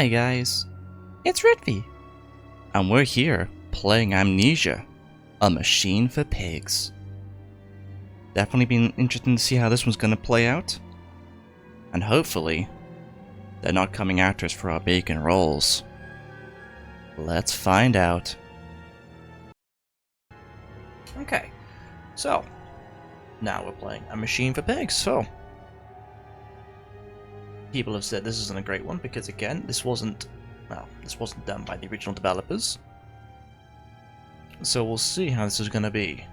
Hi guys, it's Ritvi, and we're here playing Amnesia, a machine for pigs. Definitely been interesting to see how this one's gonna play out, and hopefully, they're not coming after us for our bacon rolls. Let's find out. Okay, so, now we're playing a machine for pigs, so... People have said this isn't a great one because again, this wasn't done by the original developers. So we'll see how this is gonna be.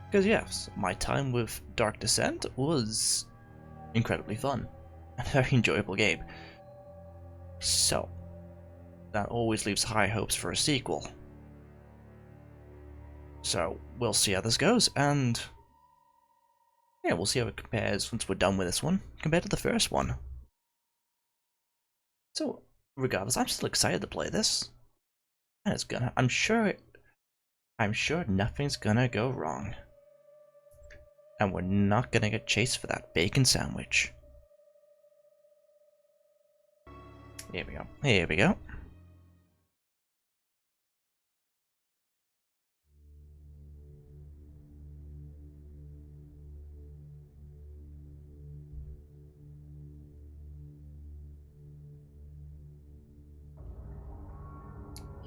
Because yes, my time with Dark Descent was incredibly fun and a very enjoyable game. So, that always leaves high hopes for a sequel. So, we'll see how this goes, and yeah, we'll see how it compares once we're done with this one, compared to the first one. So, regardless, I'm still excited to play this. And it's gonna, I'm sure nothing's gonna go wrong. And we're not gonna get chased for that bacon sandwich. Here we go. Here we go.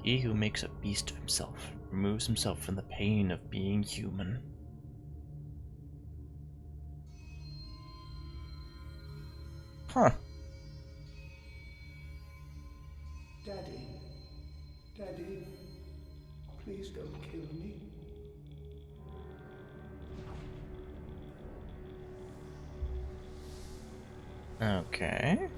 He who makes a beast of himself removes himself from the pain of being human. Huh. Daddy, Daddy, please don't kill me. Okay.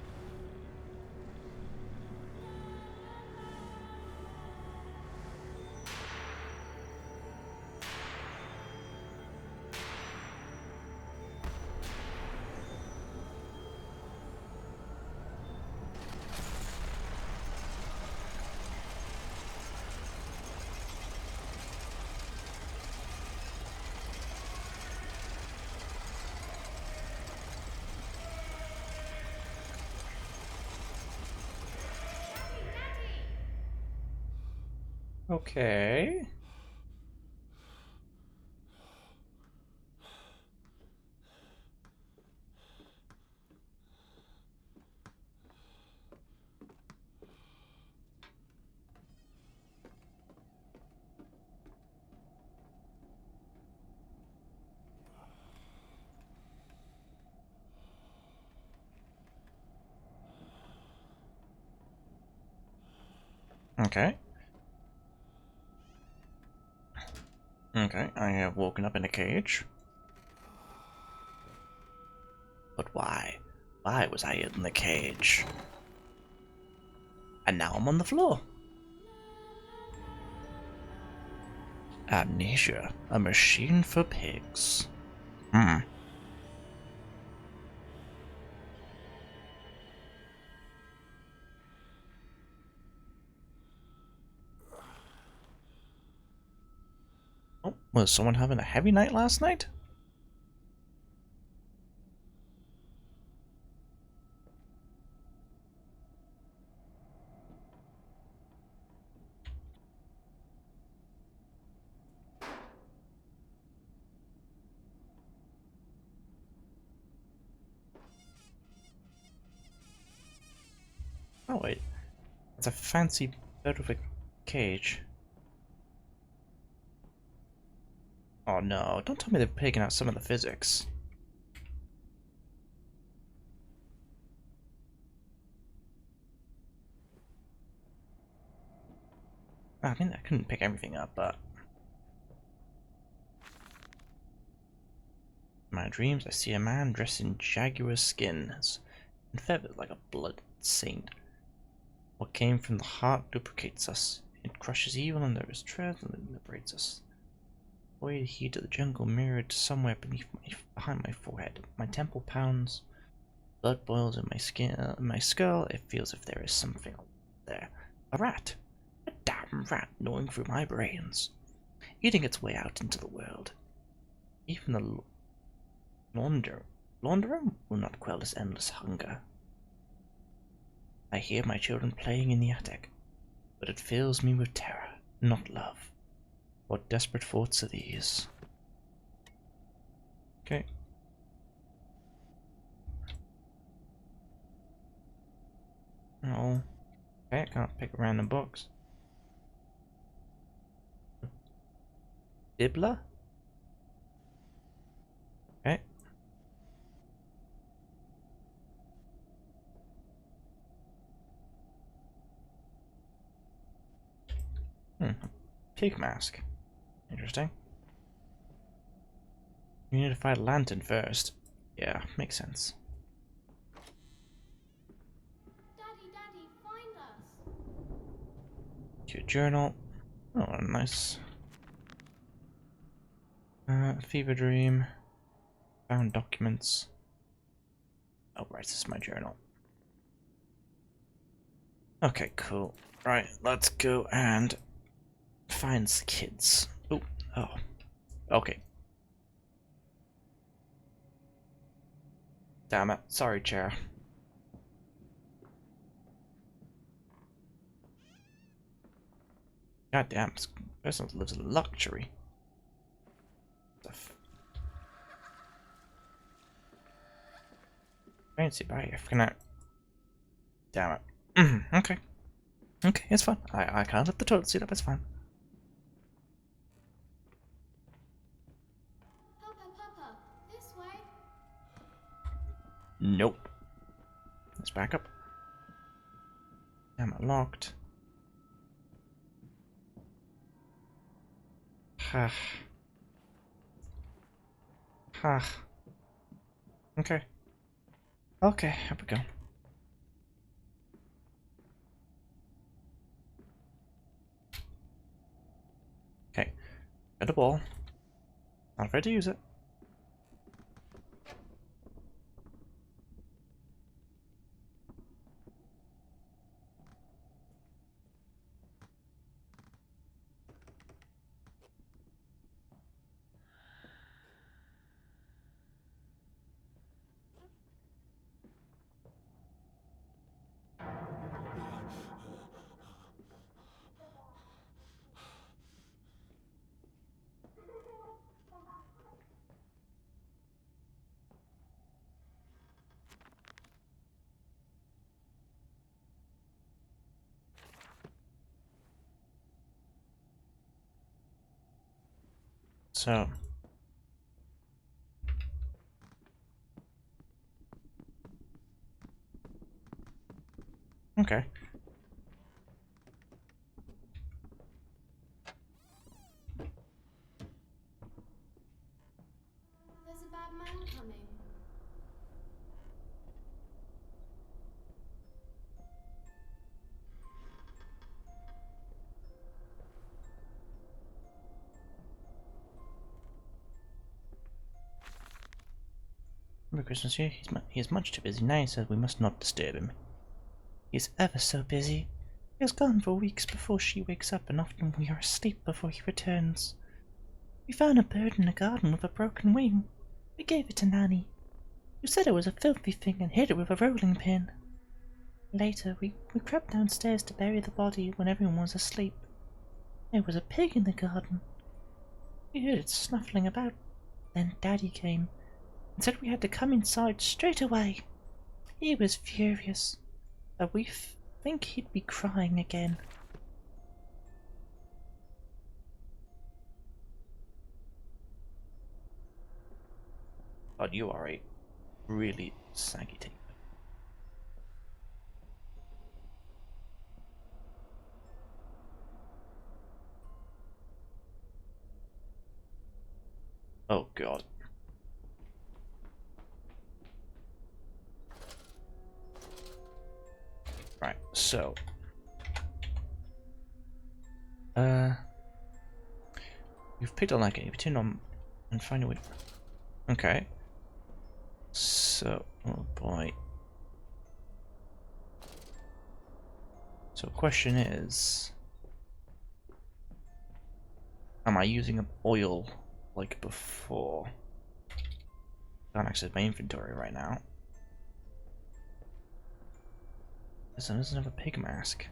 Okay. Okay. Okay, I have woken up in a cage. But why? Why was I in the cage? And now I'm on the floor. Amnesia, a machine for pigs. Hmm. Oh, was someone having a heavy night last night? Oh wait, it's a fancy bit of a cage. Oh no, don't tell me they've taken out some of the physics. I mean, I couldn't pick everything up, but... In my dreams, I see a man dressed in jaguar skins and feathered like a blood saint. What came from the heart lubricates us. It crushes evil under its tread and liberates us. The way the heat of the jungle mirrored somewhere behind my forehead. My temple pounds. Blood boils in my skull. It feels as if there is something there. A rat. A damn rat gnawing through my brains. Eating its way out into the world. Even the launderer will not quell this endless hunger. I hear my children playing in the attic, but it fills me with terror, not love. What desperate thoughts are these? Okay. Oh. Okay, I can't pick a random box. Bibla? Okay. Pig mask. Interesting. You need to fight a lantern first. Yeah, makes sense. Daddy, find us! Your journal. Oh, a nice. Fever dream. Found documents. Oh, right, this is my journal. Okay, cool. Right, let's go and find the kids. Oh. Okay. Damn it. Sorry, chair. God damn, this person lives in luxury. Stuff. Fancy buy freaking out. Damn it. Okay. Okay, it's fine. I can't lift the toilet seat up, it's fine. Papa, this way! Nope. Let's back up. Damn it, locked. Ha. Ha. Okay. Okay, here we go. Okay. Got a ball. Not afraid to use it. So. Okay. There's a bad man coming. Remember Christmas here? He is much too busy now, so we must not disturb him. He is ever so busy. He is gone for weeks before she wakes up, and often we are asleep before he returns. We found a bird in the garden with a broken wing. We gave it to Nanny, who said it was a filthy thing and hid it with a rolling pin. Later, we crept downstairs to bury the body when everyone was asleep. There was a pig in the garden. We heard it snuffling about. Then Daddy came and said we had to come inside straight away. He was furious, but we think he'd be crying again. God, you are a really saggy tape. Oh God. Right, so you've picked a like it, you turn on and find a way. Okay. So, oh boy. So question is, am I using oil like before? Can't access my inventory right now. There's another pig mask.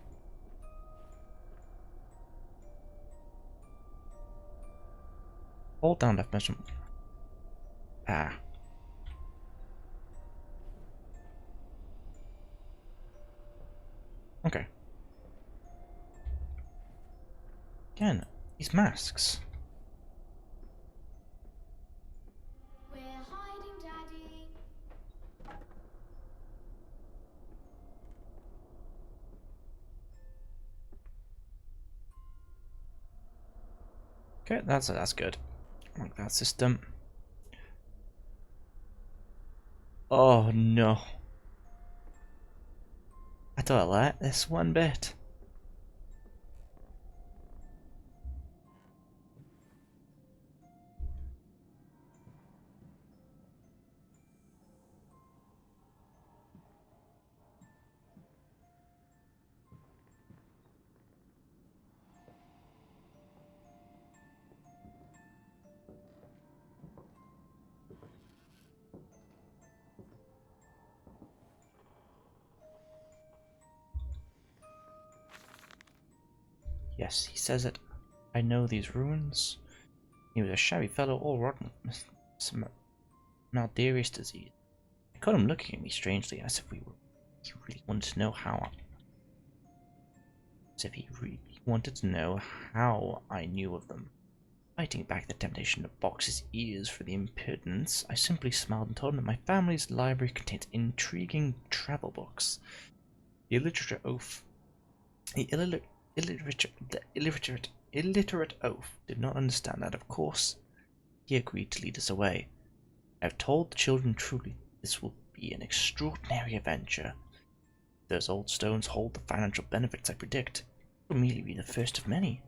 Hold down left measurement. Ah. Okay. Again, these masks. We're hiding, Daddy. Okay, that's good. I like that system. Oh no. I don't like this one bit. Yes, he says it. I know these ruins. He was a shabby fellow, all rotten with some malarious disease. I caught him looking at me strangely, as if he really wanted to know how. As if he really wanted to know how I knew of them. Fighting back the temptation to box his ears for the impudence, I simply smiled and told him that my family's library contains intriguing travel books. The illiterate oaf. The illiterate oaf did not understand that, of course. He agreed to lead us away. I have told the children truly this will be an extraordinary adventure. If those old stones hold the financial benefits I predict, it will merely be the first of many.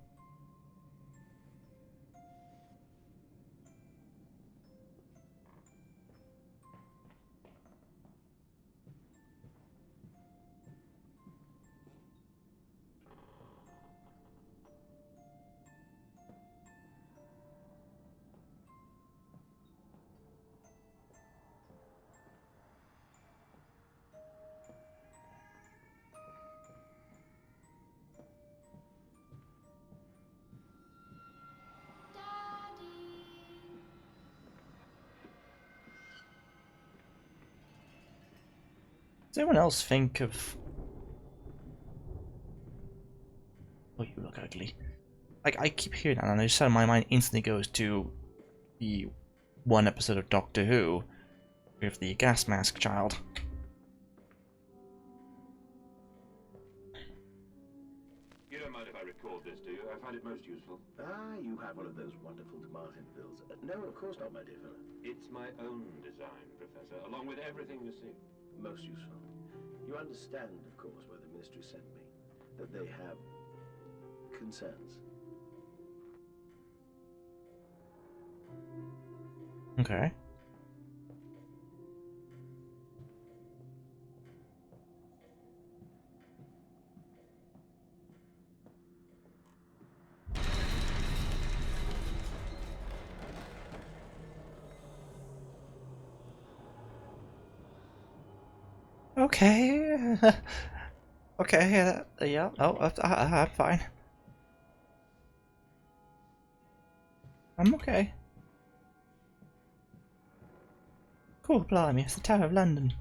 Daddy. Does anyone else think of... Oh, you look ugly. Like, I keep hearing that and I just my mind instantly goes to the one episode of Doctor Who with the gas mask child. You don't mind if I record this, do you? I find it most useful. Ah, you have one of those wonderful Martin pills. No, of course not, my dear fellow. It's my own design, Professor, along with everything you see. Most useful. You understand, of course, why the Ministry sent me. That they have concerns. Okay. Okay. Okay, yeah, oh, I'm fine. I'm okay. Cool, blimey, it's the Tower of London.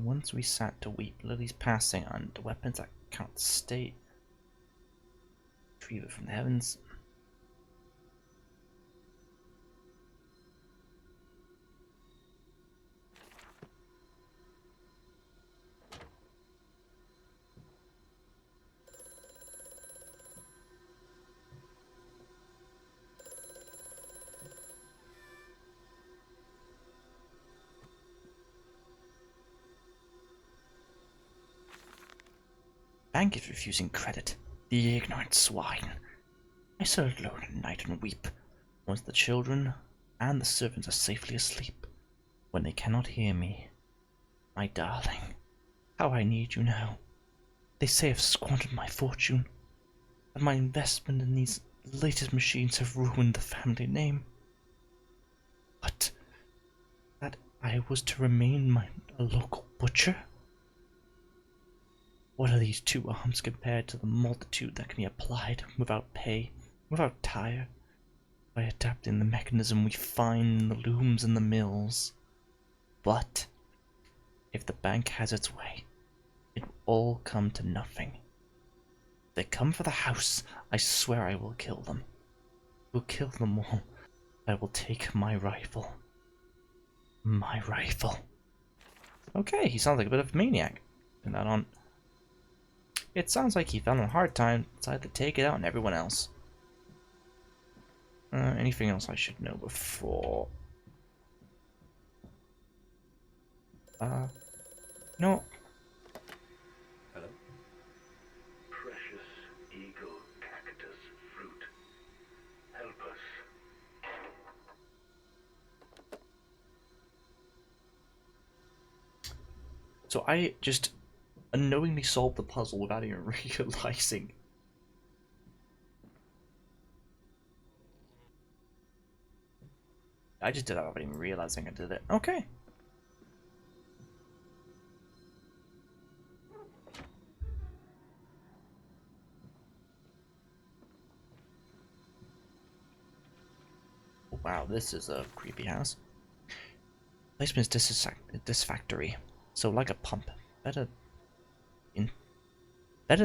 Once we sat to weep, lilies passing on the weapons that cannot stay. Retrieve it from the heavens. bank is refusing credit. The ignorant swine. I sit alone at night and weep, once the children and the servants are safely asleep, when they cannot hear me. My darling, how I need you now. They say I've squandered my fortune, that my investment in these latest machines have ruined the family name. But that I was to remain a local butcher? What are these 2 arms compared to the multitude that can be applied without pay, without tire, by adapting the mechanism we find in the looms and the mills? But if the bank has its way, it will all come to nothing. If they come for the house, I swear I will kill them. I will kill them all. I will take my rifle. My rifle. Okay, he sounds like a bit of a maniac. Put that on. It sounds like he found a hard time, decided to take it out on everyone else. Anything else I should know before? No. Hello? Precious eagle cactus fruit. Help us. So I just unknowingly solved the puzzle without even realizing. I just did that without even realizing I did it. Okay. Wow, this is a creepy house. Placement is disfactory. So like a pump. Better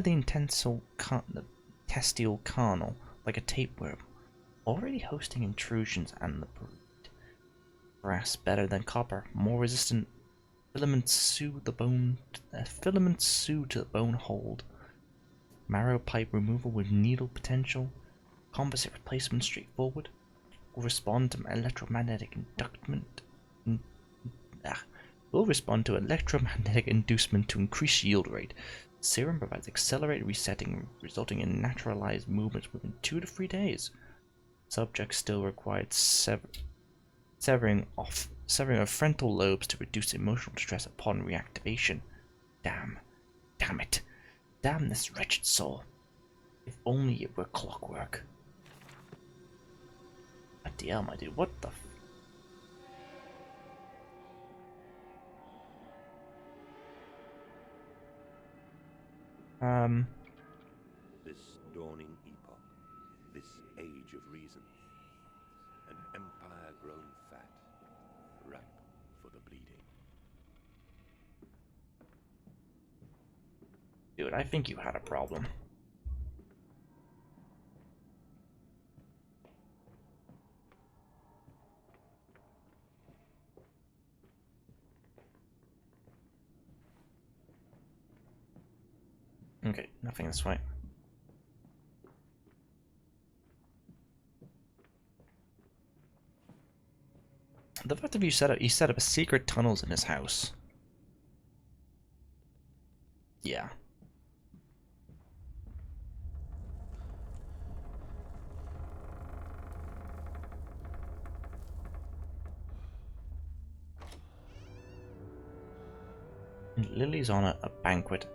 the intestile carnal, like a tapeworm. Already hosting intrusions and the brood. Brass better than copper, more resistant. Filaments sew the bone. Filaments sew to the bone hold. Marrow pipe removal with needle potential. Composite replacement straightforward. Will respond to electromagnetic inducement to increase yield rate. Serum provides accelerated resetting, resulting in naturalized movements within 2 to 3 days. Subject still required severing of frontal lobes to reduce emotional stress upon reactivation. Damn it. Damn this wretched soul. If only it were clockwork. What the hell, my dude? What the This dawning epoch, this age of reason, an empire grown fat, ripe for the bleeding. Dude, I think you had a problem. Okay, nothing this way. The fact that he set up a secret tunnels in his house. Yeah. And Lily's on a banquet.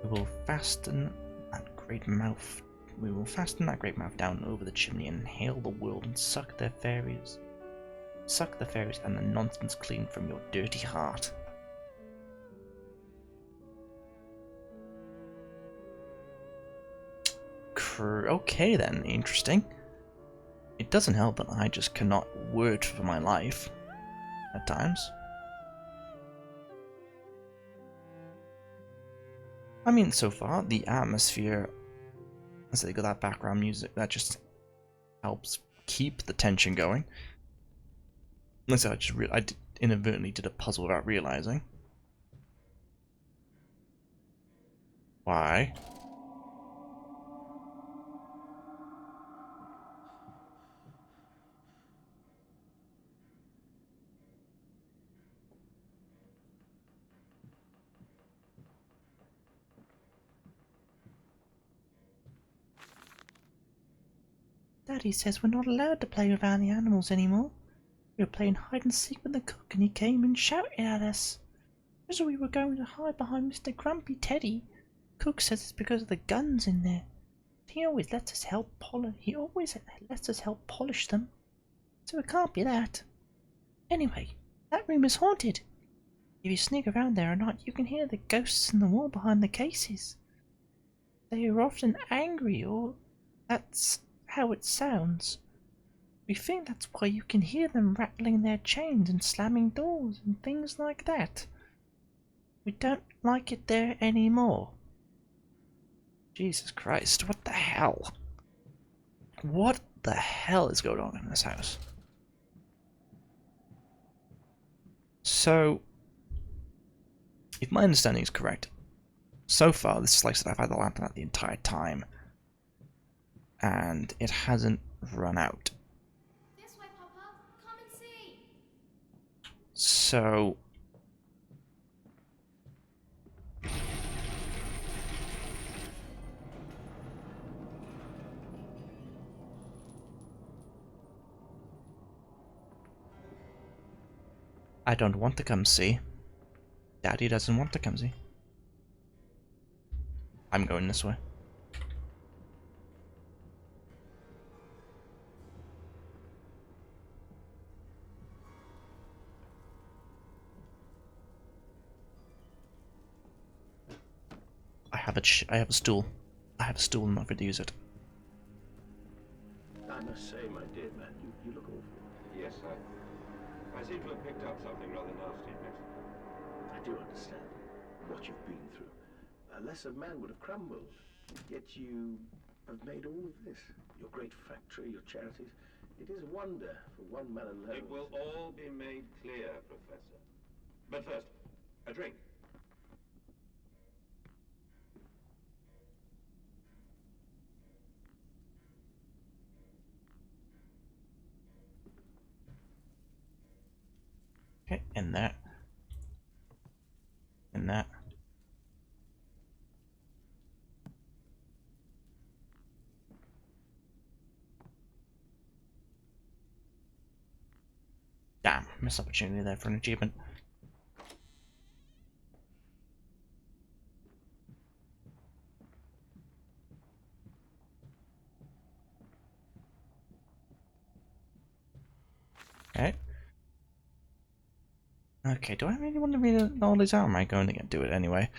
We will fasten that great mouth. We will fasten that great mouth down over the chimney and inhale the world and suck the fairies and the nonsense clean from your dirty heart. Okay then, interesting. It doesn't help that I just cannot word for my life at times. I mean, so far, the atmosphere, as they got that background music, that just helps keep the tension going. Unless I inadvertently did a puzzle without realizing. Why? Daddy says we're not allowed to play without the animals anymore. We were playing hide and seek with the cook and he came and shouted at us. As we were going to hide behind Mr. Grumpy Teddy. Cook says it's because of the guns in there. He always lets us help polish them. So it can't be that. Anyway, that room is haunted. If you sneak around there or not, you can hear the ghosts in the wall behind the cases. They are often angry, or that's how it sounds. We think that's why you can hear them rattling their chains and slamming doors and things like that. We don't like it there anymore. Jesus Christ, what the hell? What the hell is going on in this house? So, if my understanding is correct, so far this is like I said, I've had the lantern out the entire time. And it hasn't run out. This way, Papa. Come and see. So... I don't want to come see. Daddy doesn't want to come see. I'm going this way. I have a stool. I have a stool and I'm not going to use it. I must say, my dear man, you look awful. Yes, I seem to have picked up something rather nasty, Miss. I do understand what you've been through. A lesser man would have crumbled. Yet you have made all of this. Your great factory, your charities. It is a wonder for one man alone. It will all be made clear, Professor. But first, a drink. Okay, and that. And that. Damn, missed opportunity there for an achievement. Okay. Okay, do I really want to read all these out? Or am I going to do it anyway?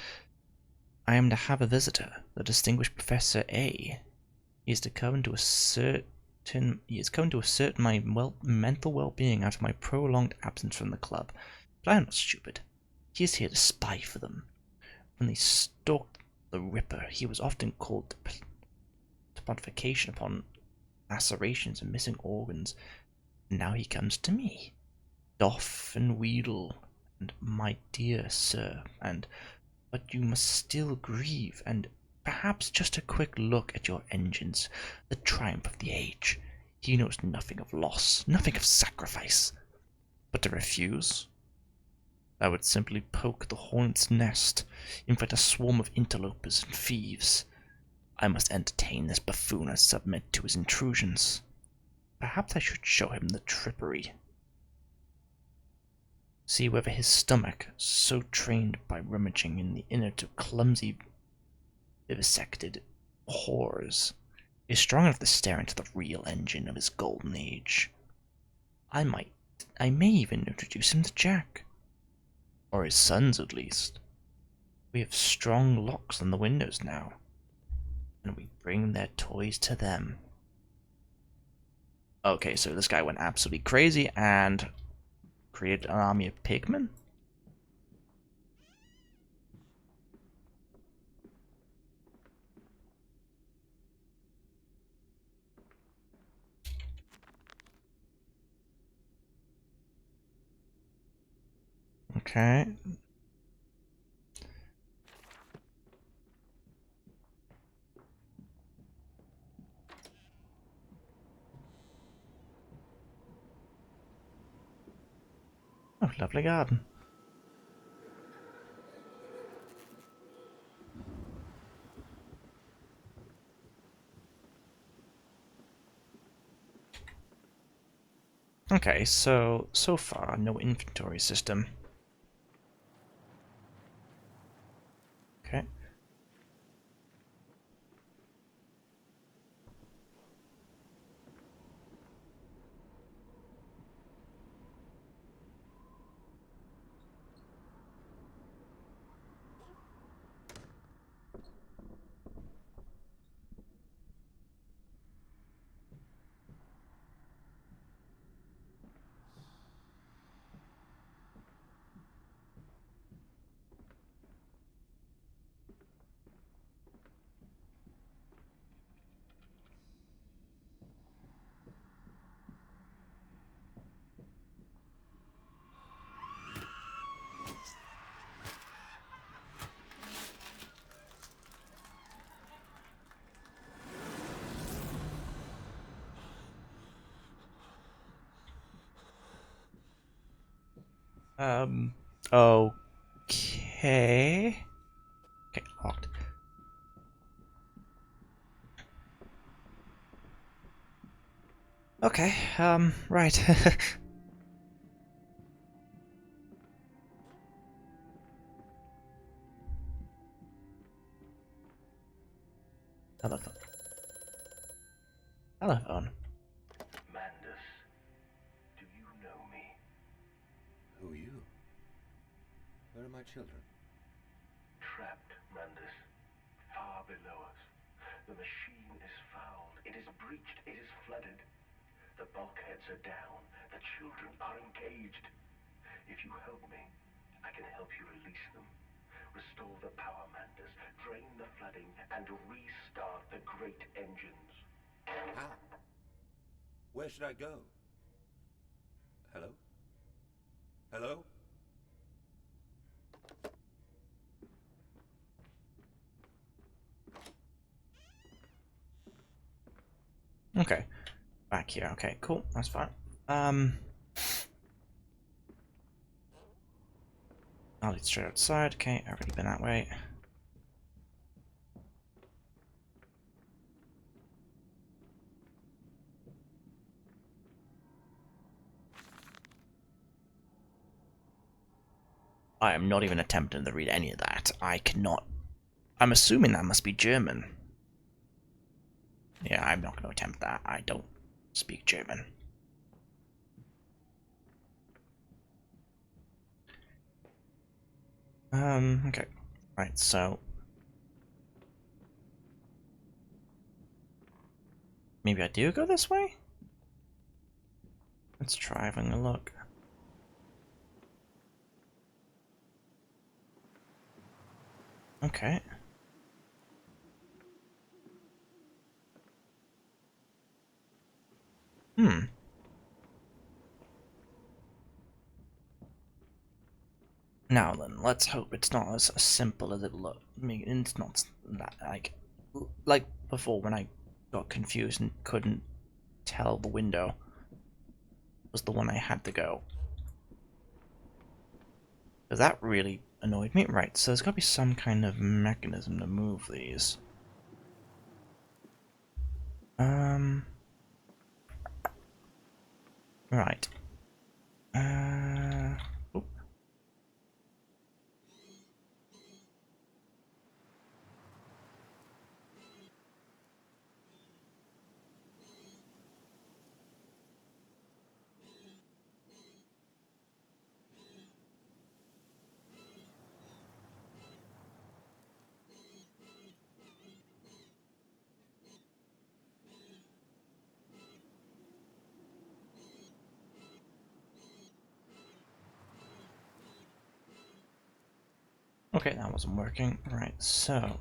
I am to have a visitor, the distinguished Professor A. He is come to assert my mental well-being after my prolonged absence from the club. But I am not stupid. He is here to spy for them. When they stalked the Ripper, he was often called to pontification upon lacerations and missing organs. And now he comes to me. Doff and wheedle, and my dear sir, but you must still grieve, and perhaps just a quick look at your engines, the triumph of the age. He knows nothing of loss, nothing of sacrifice. But to refuse? I would simply poke the hornet's nest, invite a swarm of interlopers and thieves. I must entertain this buffoon and submit to his intrusions. Perhaps I should show him the trippery. See whether his stomach, so trained by rummaging in the inner to clumsy vivisected horrors, is strong enough to stare into the real engine of his golden age. I may even introduce him to Jack. Or his sons, at least. We have strong locks on the windows now, and we bring their toys to them. Okay, so this guy went absolutely crazy and created an army of pigmen? Okay. Oh, lovely garden. Okay, so far, no inventory system. Okay. Um, okay. Okay, locked. Okay, right. Telephone. Telephone. Mandus, do you know me? Who are you? Where are my children? Trapped, Mandus. Far below us. The machine is fouled. It is breached. It is flooded. The bulkheads are down. The children are engaged. If you help me, I can help you release them. Restore the power, Mandus. Drain the flooding and restart the great engines. How? Where should I go? Hello? Hello? Okay. Back here. Okay, cool. That's fine. I'll lead straight outside. Okay, I've already been that way. I am not even attempting to read any of that. I cannot. I'm assuming that must be German. Yeah, I'm not going to attempt that. I don't speak German. Okay. Right, so maybe I do go this way? Let's try having a look. Okay. Hmm. Now then, let's hope it's not as simple as it looks. I mean, it's not that like before when I got confused and couldn't tell the window was the one I had to go. So that really annoyed me. Right, so there's got to be some kind of mechanism to move these. Right. Oop. Okay, that wasn't working. Right, so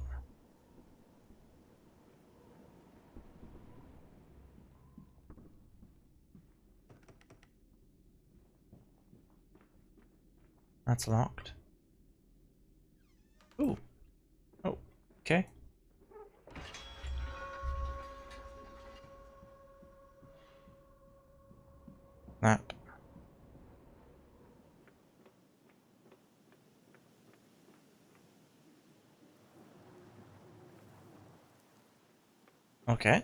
that's locked. Ooh. Oh, okay. That. Okay.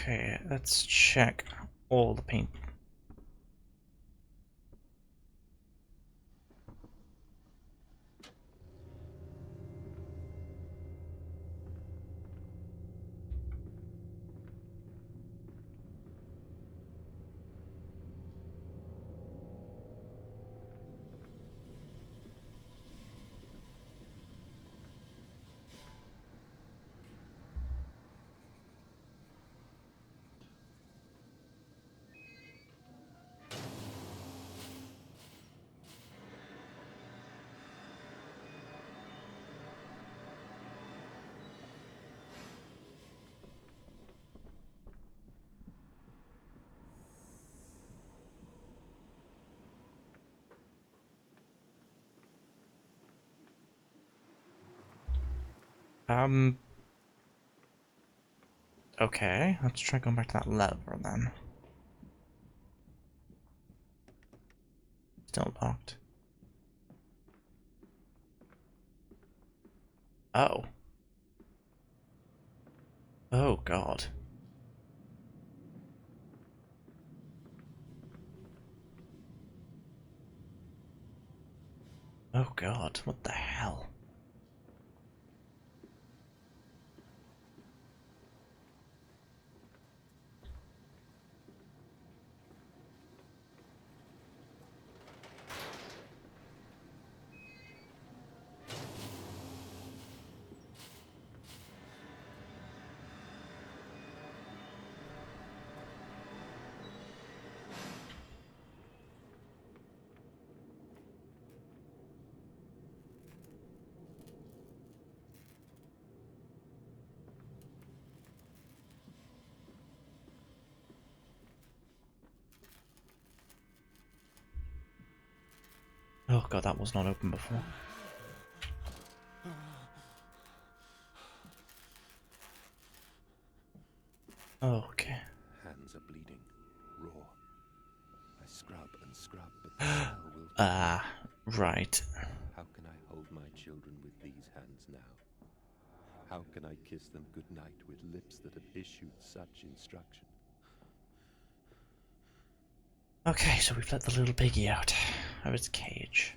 Okay, let's check all the paint. Okay, let's try going back to that lever then. Still locked. Oh. Oh god. Oh god, what the hell? Oh god, that was not open before. Okay. Hands are bleeding, raw. I scrub and scrub, but the smell will... Right. How can I hold my children with these hands now? How can I kiss them goodnight with lips that have issued such instruction? Okay, so we've let the little piggy out of its cage.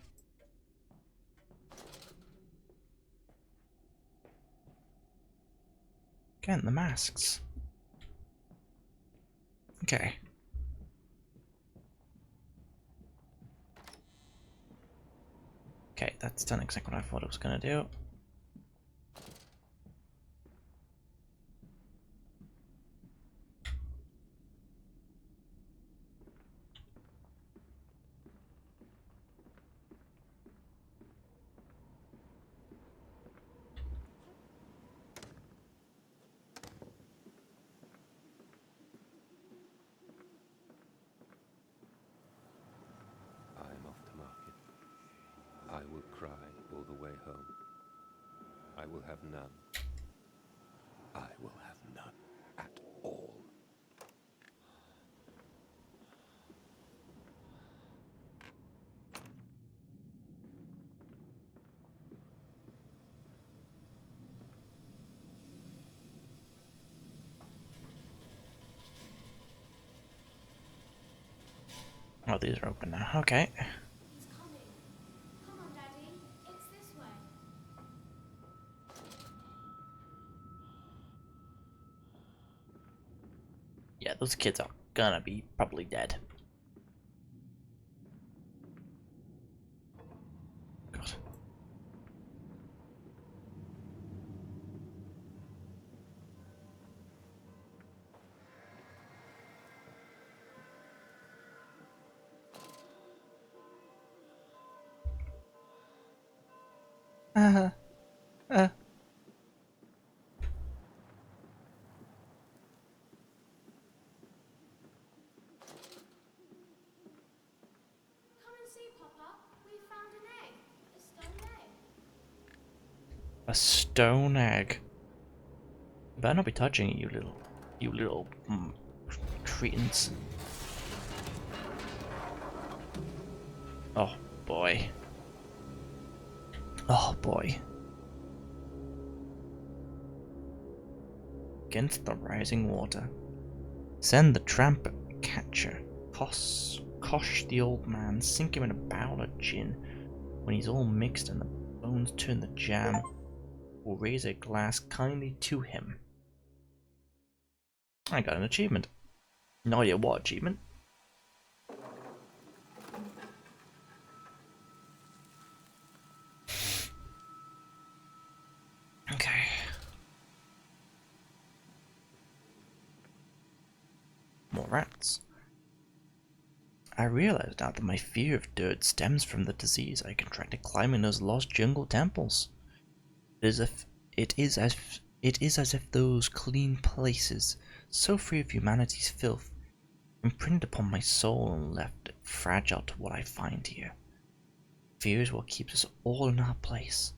Again, the masks. Okay. Okay, that's done exactly what I thought it was gonna do. I am off to market. I will cry all the way home. I will have none. I will have none at all. Oh, these are open now. Okay. He's coming. Come on, Daddy. It's this way. Yeah, those kids are gonna be probably dead. God. Uh, uh. Come and see, Papa. We found an egg. A stone egg. A stone egg. Better not be touching it, you little cretins. Oh boy. Oh boy. Against the rising water. Send the tramp catcher. Kosh the old man, sink him in a barrel of gin. When he's all mixed and the bones turn the jam, we'll raise a glass kindly to him. I got an achievement. No idea what achievement. Okay. More rats. I realize now that my fear of dirt stems from the disease I contracted climbing those lost jungle temples. It is as if those clean places, so free of humanity's filth, imprinted upon my soul and left it fragile to what I find here. Fear is what keeps us all in our place,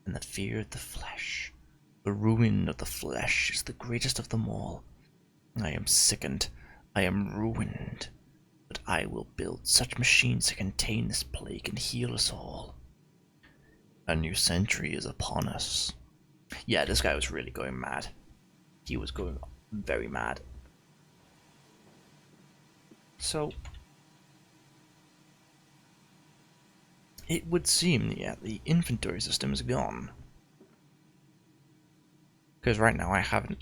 and the fear of the flesh. The ruin of the flesh is the greatest of them all. I am sickened, I am ruined, but I will build such machines to contain this plague and heal us all. A new century is upon us. Yeah, this guy was really going mad. He was going very mad. So, it would seem, yeah, the inventory system is gone. Because right now I haven't,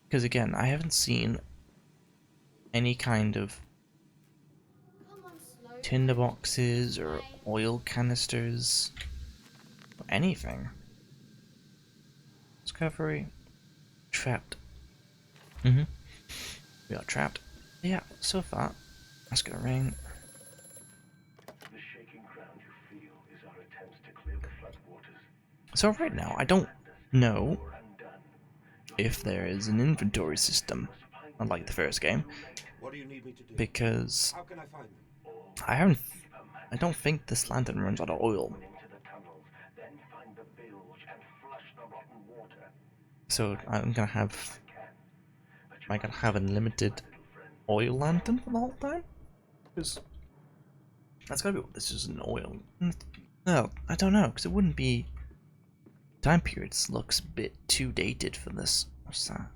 because again, I haven't seen any kind of Come on, slow. tinder boxes or oil canisters or anything. Discovery. Trapped. We are trapped. Yeah, so far, that's gonna ring. The shaking ground you feel is our attempts to clear the floodwaters. So right now, I don't know if there is an inventory system, unlike the first game, What do you need me to do? because How can I find them? I don't think this lantern runs out of oil. Into the tunnels, then find the bilge and flush the rotten water. So am I gonna have a limited oil lantern for the whole time? Because that's gotta be what this is, an oil. No, I don't know, because it wouldn't be. Time periods looks a bit too dated for this. What's that?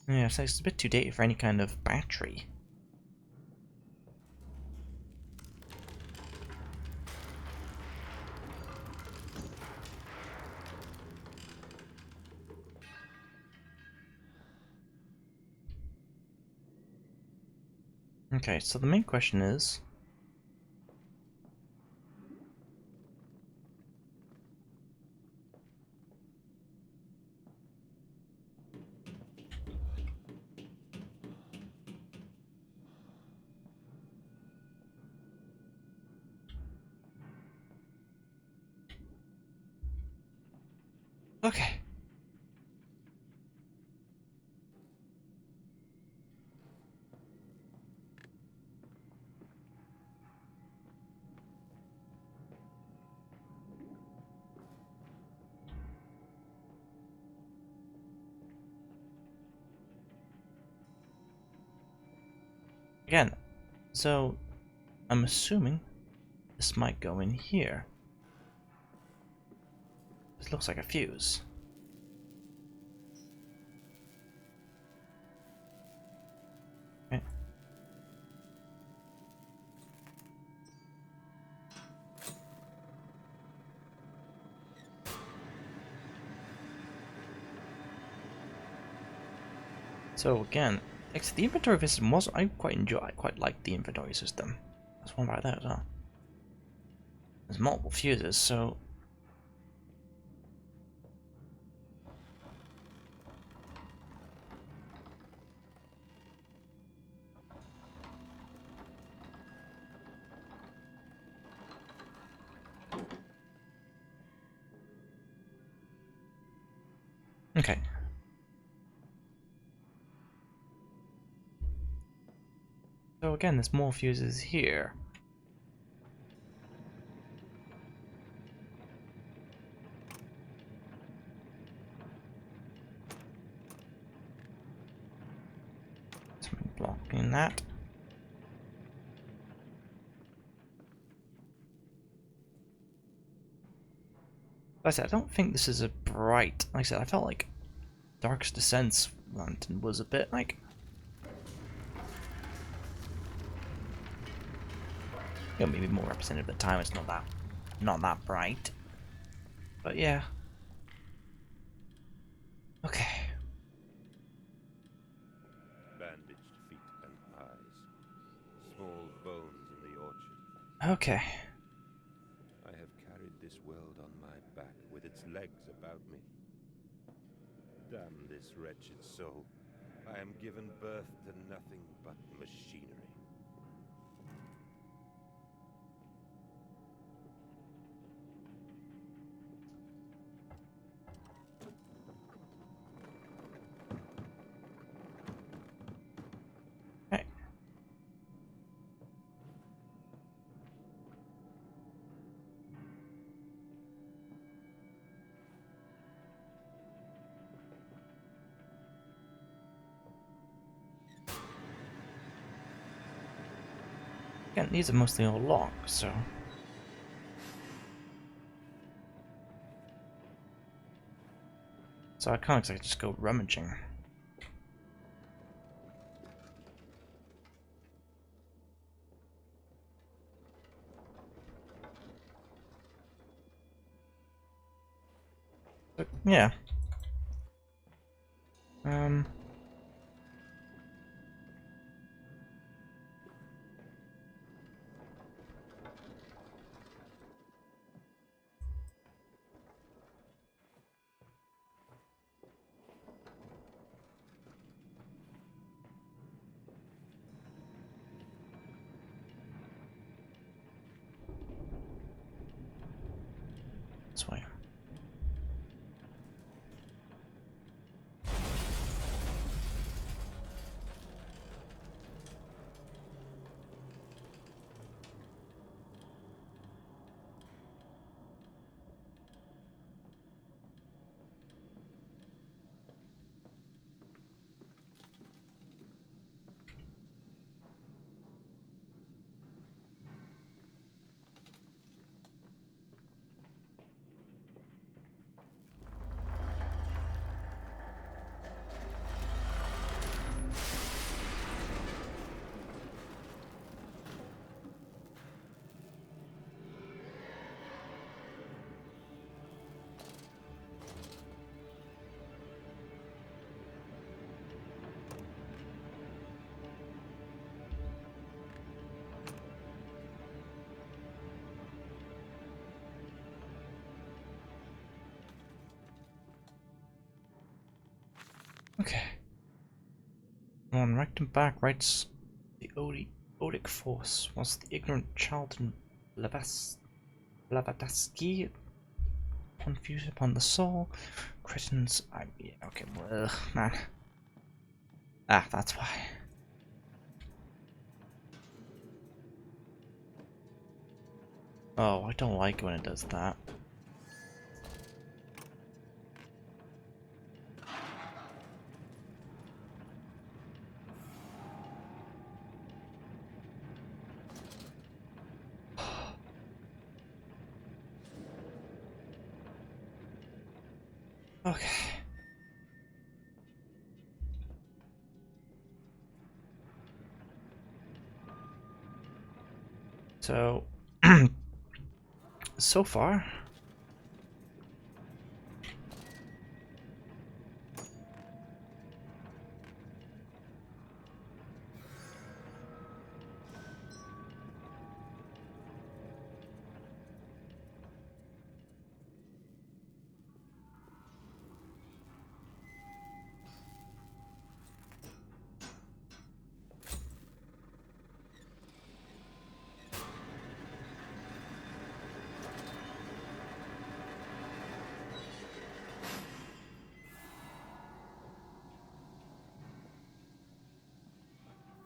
Yeah, so it's a bit too dated for any kind of battery. Okay, so the main question is... Okay. Again, so I'm assuming this might go in here. This looks like a fuse. Okay. So again, the inventory system was I quite liked the inventory system. There's one right there as well. There's multiple fuses, so okay. So again, there's more fuses here. Something blocking that. Like I said, I don't think this is a bright. Like I said, I felt like Darkest Descent's lantern was a bit like. You know, maybe more representative at the time. It's not that bright. But yeah. Okay. Bandaged feet and eyes. Small bones in the orchard. Okay. I have carried this world on my back with its legs about me. Damn this wretched soul. I am given birth to nothing but machinery. Hey. Again, these are mostly all locked, so. So I can't exactly just go rummaging. But, yeah. This way. Okay. On rectum back writes the Odic force was the ignorant child in Blavatsky confused upon the soul. Cretins. Yeah, okay, well, man. Ah, that's why. Oh, I don't like when it does that. Okay. So, so far,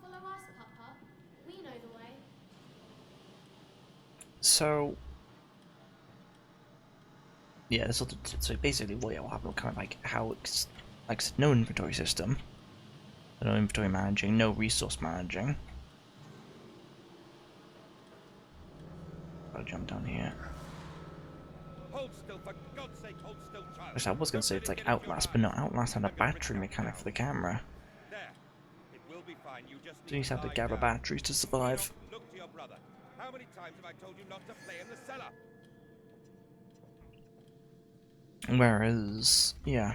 Follow us, Papa. We know the way. so yeah. So basically, what will happen? Kind of like how it's like I said, no inventory system, no inventory managing, no resource managing. I'll jump down here. Hold still, for God's sake, hold still, child. Which I was gonna Don't say let it's it like get into your Outlast, eyes. but no, Outlast had a I'm gonna battery fix that mechanic now. for the camera. There. It will be fine. You just So you need just to have to lie gather down. batteries to survive. Enoch, look to your brother. How many times have I told you not to play in the cellar? Whereas, yeah.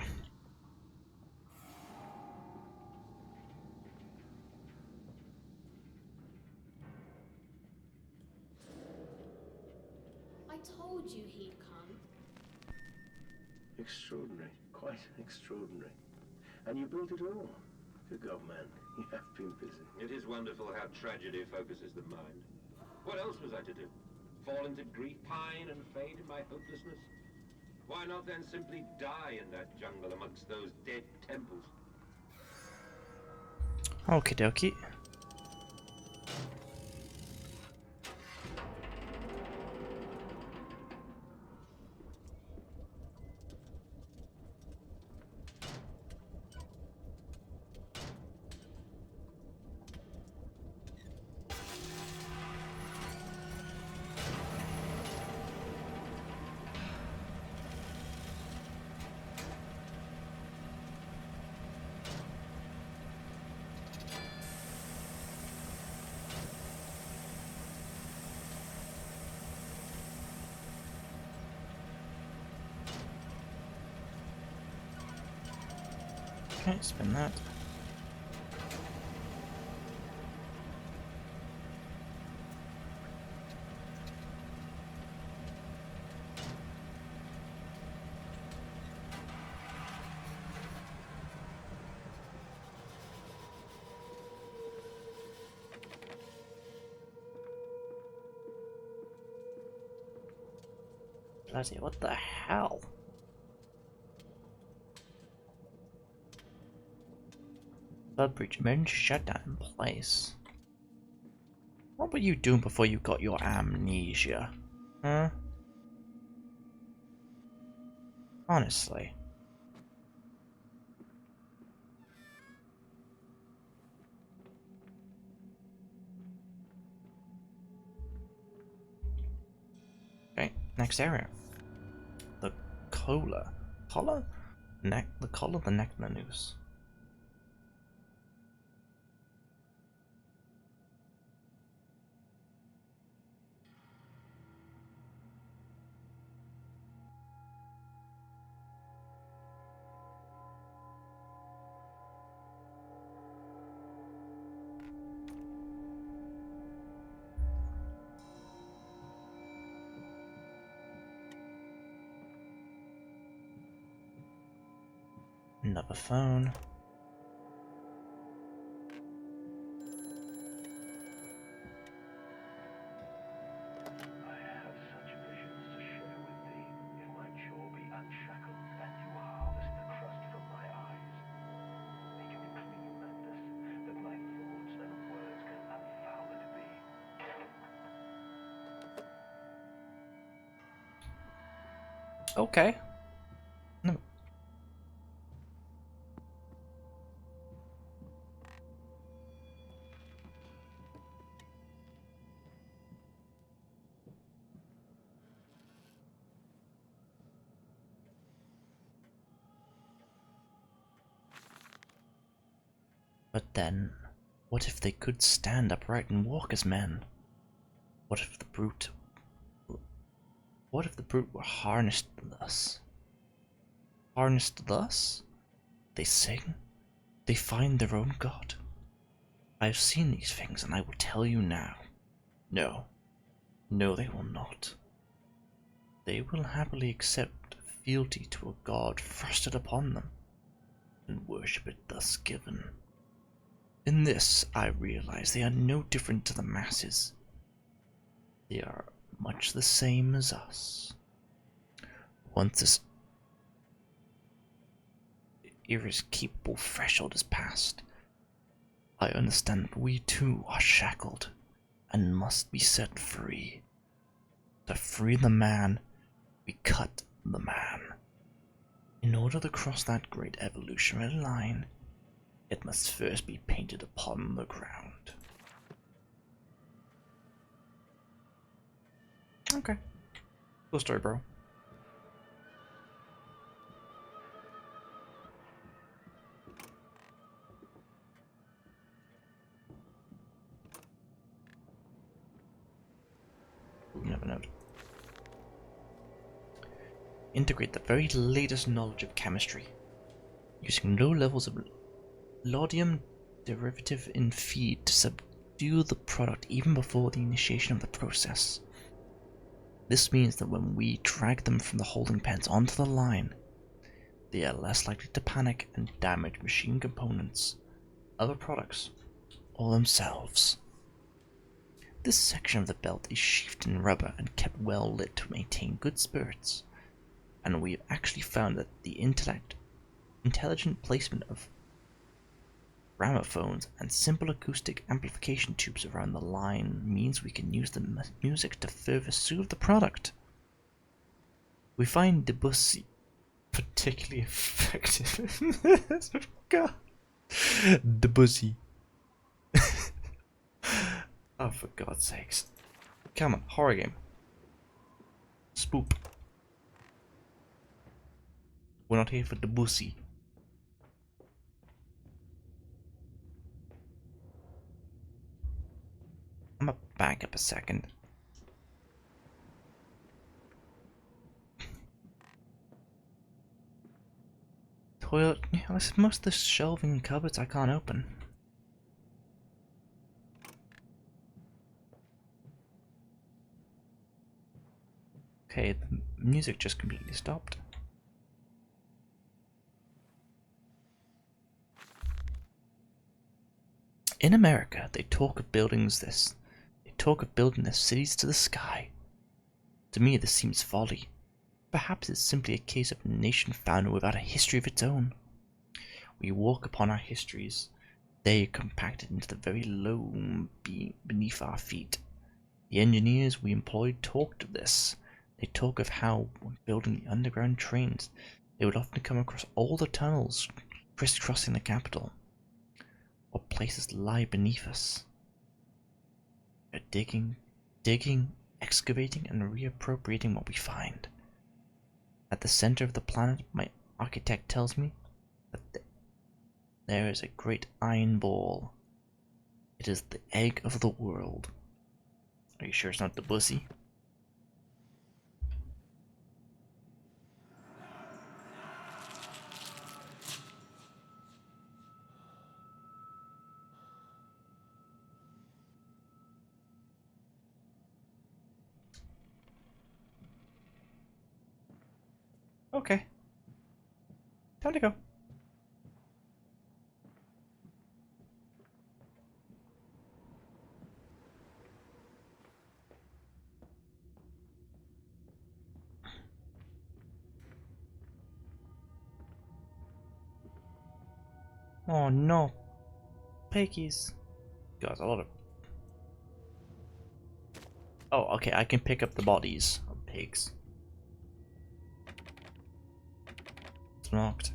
I told you he'd come. Extraordinary. Quite extraordinary. And you built it all. Good God, man. You have been busy. It is wonderful how tragedy focuses the mind. What else was I to do? Fall into grief, pine and fade in my hopelessness? Why not then simply die in that jungle amongst those dead temples? Okie dokie. Okay, spin that. Bloody, what the hell? Flood breach, emergency shutdown in place. What were you doing before you got your amnesia? Huh? Honestly. Okay, next area. The collar. Collar? Neck, the collar, the neck, and the noose. Another phone. I have such visions to share with thee. If my jaw be unshackled, and you harvest the crust from my eyes, making it clean, Mandus, that my thoughts and words can unfoul it be. Okay. No. But then, what if they could stand upright and walk as men? What if the brute... What if the brute were harnessed thus? Harnessed thus? They sing. They find their own god. I have seen these things, and I will tell you now. No. No, they will not. They will happily accept fealty to a god thrusted upon them, and worship it thus given. In this, I realize they are no different to the masses. They are much the same as us. Once this irrescapable threshold is passed, I understand that we too are shackled and must be set free. To free the man, we cut the man. In order to cross that great evolutionary line, it must first be painted upon the ground. Okay. Cool story, bro. You never know. Integrate the very latest knowledge of chemistry, using low levels of laudanum derivative in feed to subdue the product even before the initiation of the process. This means that when we drag them from the holding pens onto the line, they are less likely to panic and damage machine components, other products, or themselves. This section of the belt is sheathed in rubber and kept well lit to maintain good spirits, and we have actually found that the intelligent placement of gramophones and simple acoustic amplification tubes around the line means we can use the music to further soothe the product. We find Debussy particularly effective in this. God. Debussy. Oh, for God's sakes. Come on, horror game. Spoop. We're not here for Debussy. I'm gonna back up a second. Toilet. Yeah, most of the shelving and cupboards I can't open. Okay, the music just completely stopped. In America, they talk of building their cities to the sky. To me, this seems folly. Perhaps it's simply a case of a nation founded without a history of its own. We walk upon our histories. They are compacted into the very loam beneath our feet. The engineers we employed talked of this. They talk of how, when building the underground trains, they would often come across all the tunnels crisscrossing the capital. What places lie beneath us? They're digging, excavating, and reappropriating what we find. At the center of the planet, my architect tells me that there is a great iron ball. It is the egg of the world. Are you sure it's not the Debussy? Okay. Time to go. Oh no. Piggies. God, a lot of... Oh, okay, I can pick up the bodies of pigs. It's locked.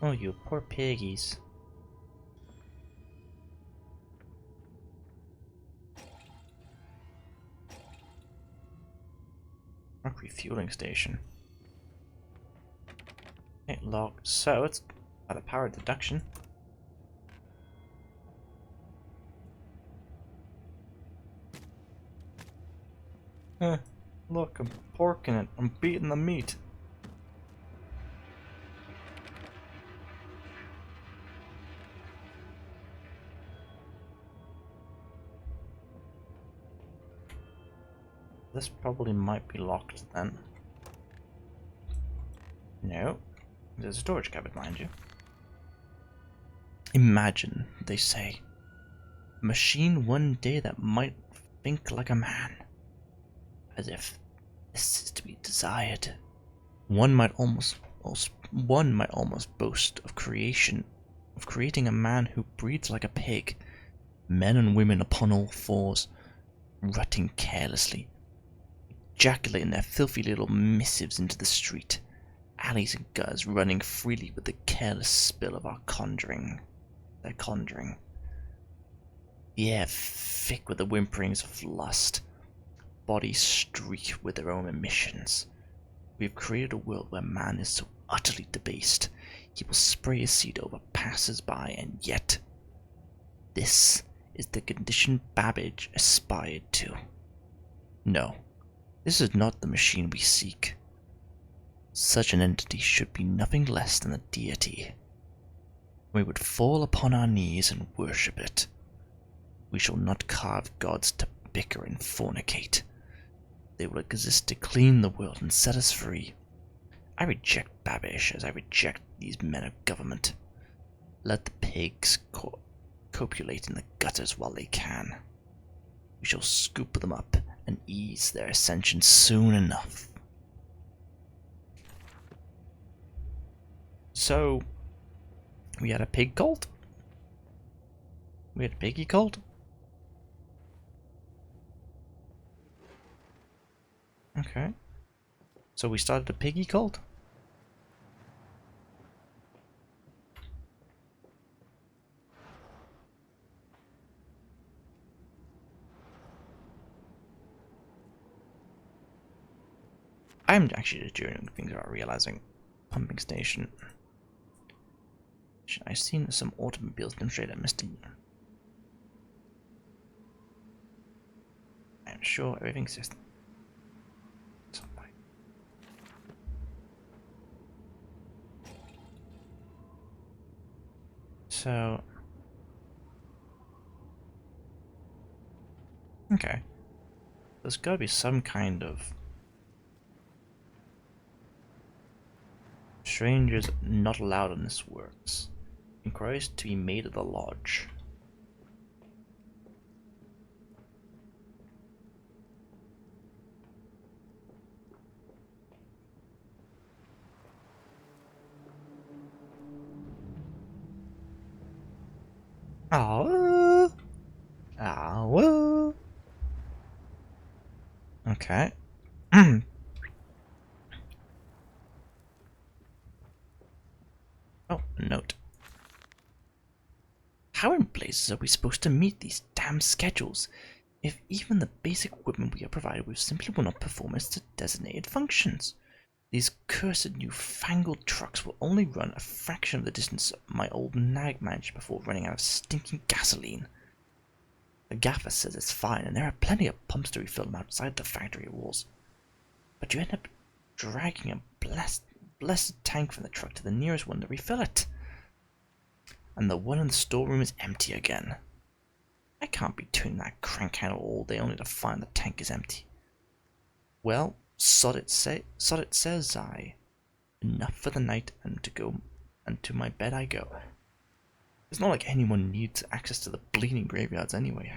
Oh, you poor piggies. Truck refueling station. Okay, locked. So it's by the power of deduction. Look, I'm porking it. I'm beating the meat. This probably might be locked then. No. There's a storage cupboard, mind you. Imagine, they say, a machine one day that might think like a man. As if this is to be desired. One might almost boast of creating a man who breathes like a pig, men and women upon all fours, rutting carelessly, ejaculating their filthy little missives into the street, alleys and gutters running freely with the careless spill of their conjuring. The air thick with the whimperings of lust, bodies streak with their own emissions. We have created a world where man is so utterly debased, he will spray his seed over passers-by, and yet this is the condition Babbage aspired to. No, this is not the machine we seek. Such an entity should be nothing less than a deity. We would fall upon our knees and worship it. We shall not carve gods to bicker and fornicate. They will exist to clean the world and set us free. I reject Babish as I reject these men of government. Let the pigs copulate in the gutters while they can. We shall scoop them up and ease their ascension soon enough. So, we had a pig cult? We had a piggy cult? Okay. So we started a piggy cult? I'm actually just doing things about realizing. Pumping station. I've seen some automobiles demonstrate at Mr. I'm sure everything's just... So... Okay. There's gotta be some kind of... Strangers not allowed in this works. Inquiries to be made at the lodge. Oh, oh, okay. Oh, a note. How in blazes are we supposed to meet these damn schedules if even the basic equipment we are provided with simply will not perform its designated functions? These cursed newfangled trucks will only run a fraction of the distance my old nag managed before running out of stinking gasoline. The gaffer says it's fine, and there are plenty of pumps to refill them outside the factory walls. But you end up dragging a blessed tank from the truck to the nearest one to refill it. And the one in the storeroom is empty again. I can't be turning that crank handle all day only to find the tank is empty. Well, sod it says I. Enough for the night, and to my bed I go. It's not like anyone needs access to the bleeding graveyards anyway.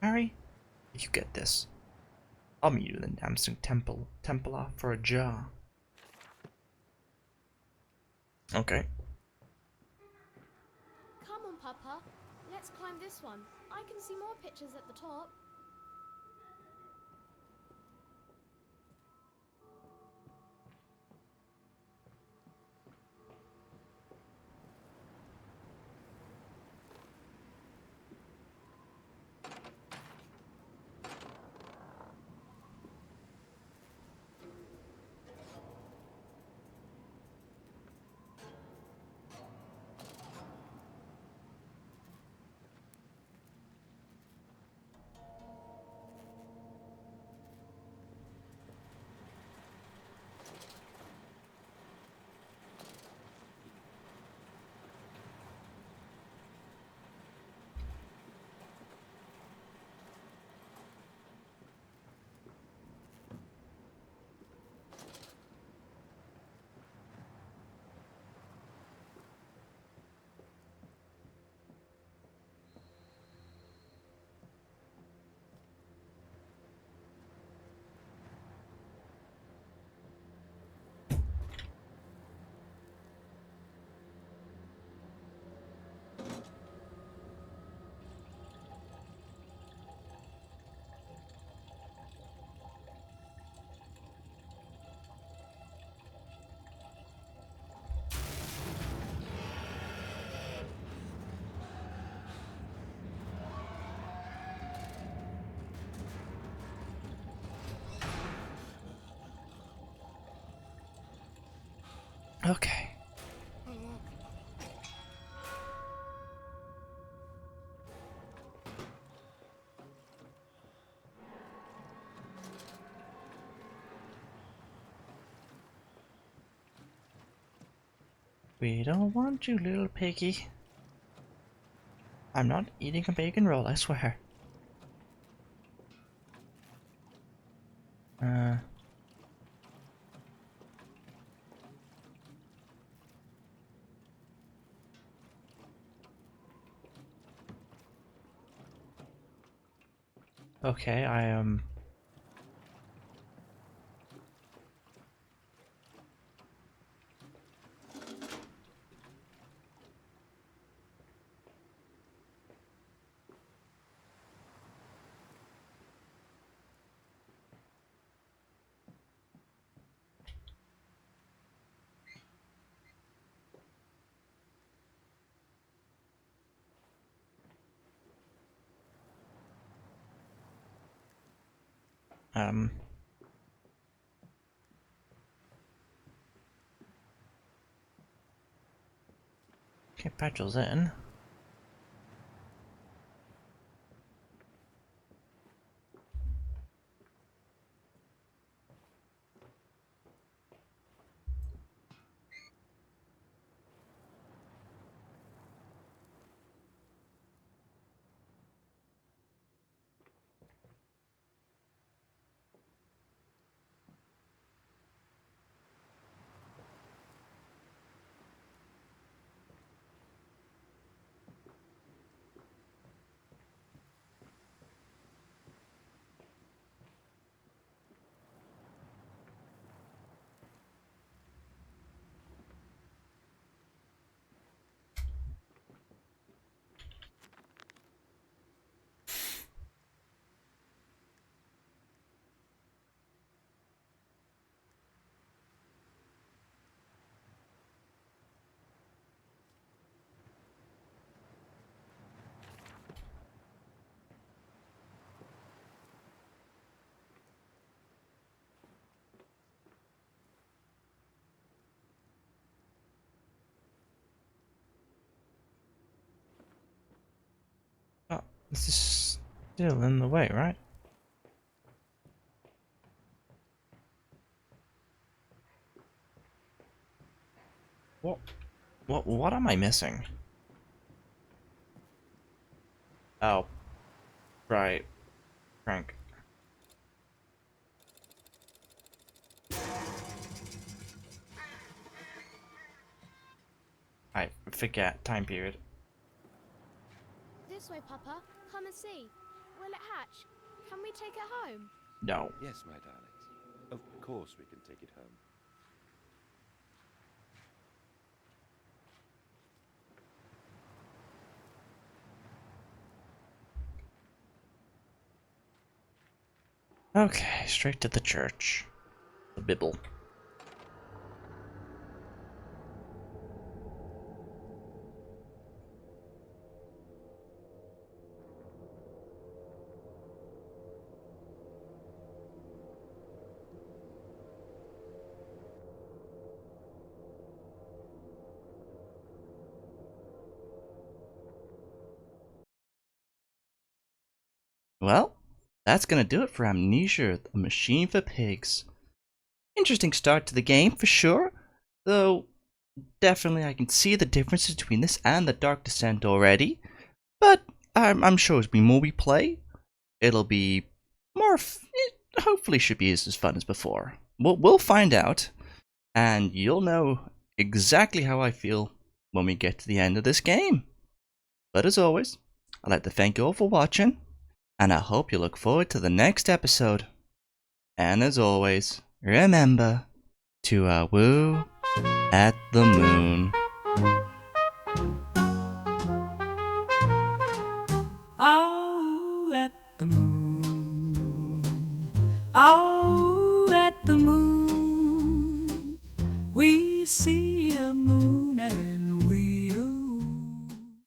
Harry, you get this. I'll meet you in the Damson Templar for a jar. Okay. Come on, Papa. Let's climb this one. I can see more pictures at the top. Okay. We don't want you, little piggy. I'm not eating a bacon roll, I swear. Okay, I am... Okay, petrol's in. Oh, this is still in the way, right? What? What am I missing? Oh, right. Frank. I forget time period. This way, Papa. Come and see. Will it hatch? Can we take it home? No. Yes, my darlings. Of course we can take it home. Okay, straight to the church. The Bible. Well, that's gonna do it for Amnesia, a machine for pigs. Interesting start to the game, for sure. Though, definitely I can see the differences between this and the Dark Descent already. But I'm sure as more we play, it'll be more... it hopefully should be as fun as before. We'll find out, and you'll know exactly how I feel when we get to the end of this game. But as always, I'd like to thank you all for watching, and I hope you look forward to the next episode. And as always, remember to woo at the moon. Oh, at the moon. Oh, at the moon. We see a moon and